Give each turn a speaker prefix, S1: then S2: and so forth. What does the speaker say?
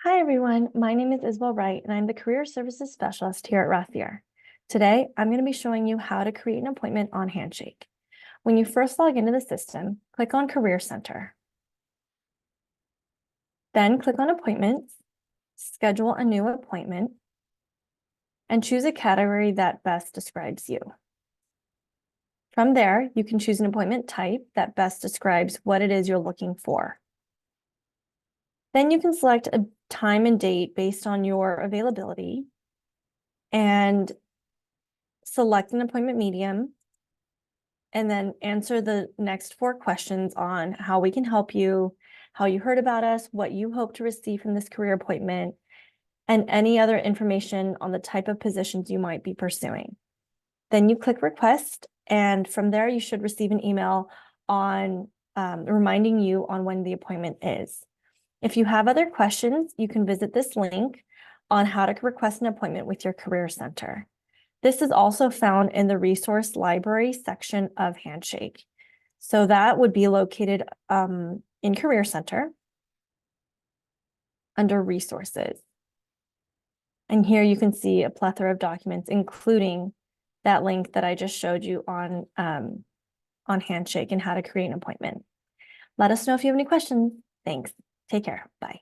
S1: Hi, everyone. My name is Isabel Wright, and I'm the Career Services Specialist here at Rathier. Today, I'm going to be showing you how to create an appointment on Handshake. When you first log into the system, click on Career Center. Then click on Appointments, schedule a new appointment, and choose a category that best describes you. From there, you can choose an appointment type that best describes what it is you're looking for. Then you can select a time and date based on your availability and select an appointment medium, and then answer the next 4 questions on how we can help you, how you heard about us, what you hope to receive from this career appointment, and any other information on the type of positions you might be pursuing. Then you click request, and from there you should receive an email on reminding you on when the appointment is. If you have other questions, you can visit this link on how to request an appointment with your career center. This is also found in the resource library section of Handshake. So that would be located in Career Center under resources. And here you can see a plethora of documents, including that link that I just showed you on Handshake and how to create an appointment. Let us know if you have any questions. Thanks. Take care. Bye.